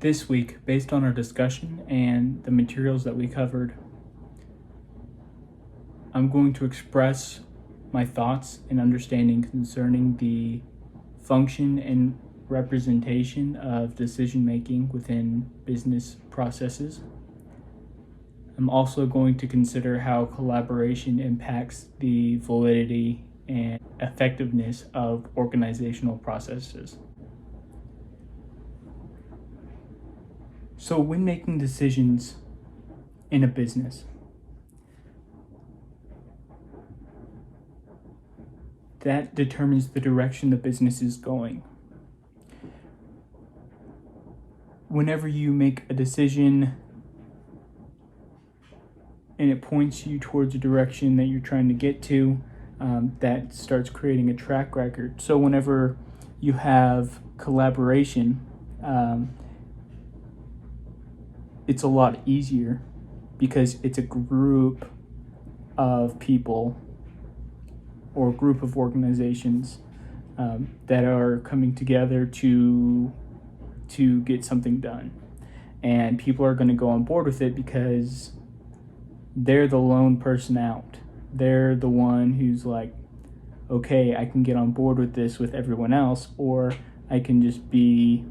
This week, based on our discussion and the materials that we covered, I'm going to express my thoughts and understanding concerning the function and representation of decision making within business processes. I'm also going to consider how collaboration impacts the validity and effectiveness of organizational processes. So when making decisions in a business, that determines the direction the business is going. Whenever you make a decision and it points you towards a direction that you're trying to get to, that starts creating a track record. So whenever you have collaboration, it's a lot easier because it's a group of people or a group of organizations that are coming together to get something done. And people are going to go on board with it because they're the lone person out. They're the one who's like, okay, I can get on board with this with everyone else, or I can just be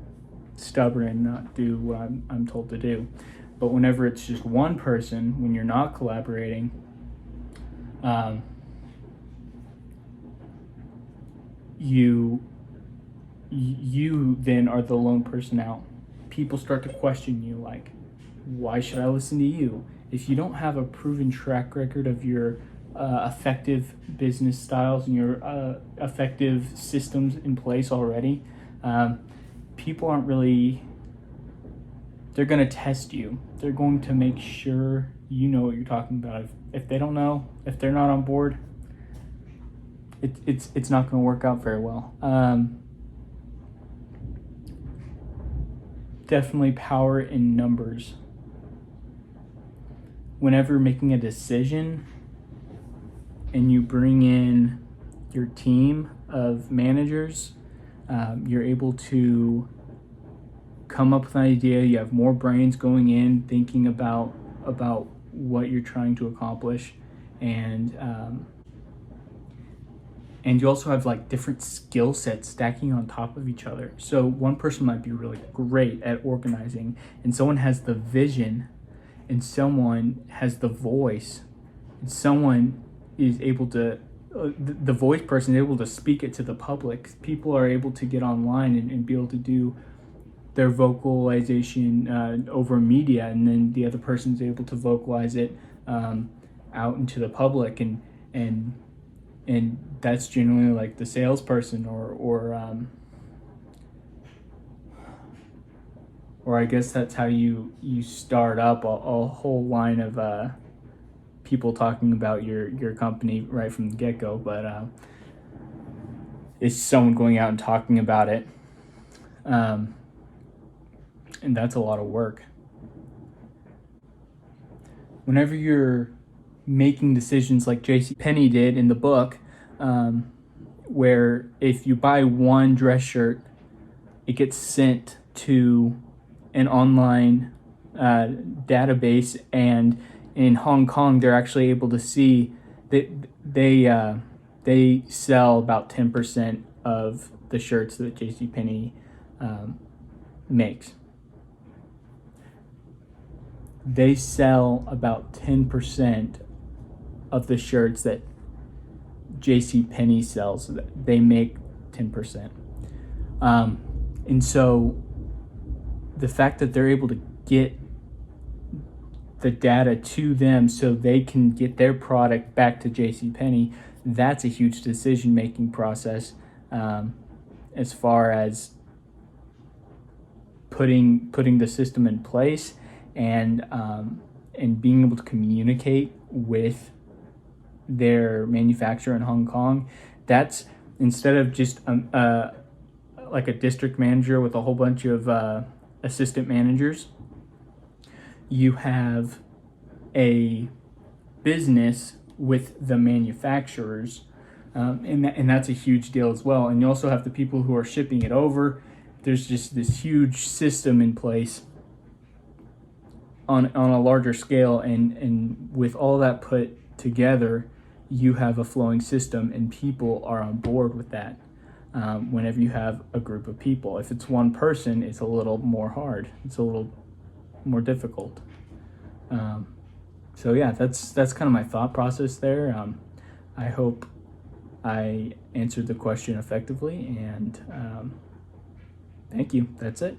stubborn and not do what I'm told to do. But whenever it's just one person, when you're not collaborating, you then are the lone person out. People start to question you, like, why should I listen to you? If you don't have a proven track record of your effective business styles and your effective systems in place already, people aren't really, they're going to test you. They're going to make sure you know what you're talking about. If they don't know, if they're not on board, it's not going to work out very well. Definitely power in numbers. Whenever making a decision and you bring in your team of managers, you're able to come up with an idea. You have more brains going in thinking about what you're trying to accomplish, and you also have like different skill sets stacking on top of each other. So one person might be really great at organizing, and someone has the vision, and someone has the voice, and someone is able to, the voice person is able to speak it to the public. People are able to get online and be able to do their vocalization over media, and then the other person's able to vocalize it out into the public, and that's generally like the salesperson or I guess that's how you start up a whole line of people talking about your company right from the get-go. But it's someone going out and talking about it, and that's a lot of work. Whenever you're making decisions like JCPenney did in the book, where if you buy one dress shirt, it gets sent to an online database, and in Hong Kong they're actually able to see that they sell about 10% of the shirts that JCPenney makes. They sell about 10% of the shirts that JCPenney sells. They make 10%. And so the fact that they're able to get the data to them so they can get their product back to JCPenney, that's a huge decision-making process as far as putting the system in place and being able to communicate with their manufacturer in Hong Kong. That's, instead of just like a district manager with a whole bunch of assistant managers, you have a business with the manufacturers, and that's a huge deal as well. And you also have the people who are shipping it over, there's just this huge system in place on a larger scale, and with all that put together, you have a flowing system, and people are on board with that. Whenever you have a group of people, if it's one person, it's a little more hard. It's a little more difficult. So yeah, that's kind of my thought process there. I hope I answered the question effectively, and thank you. That's it.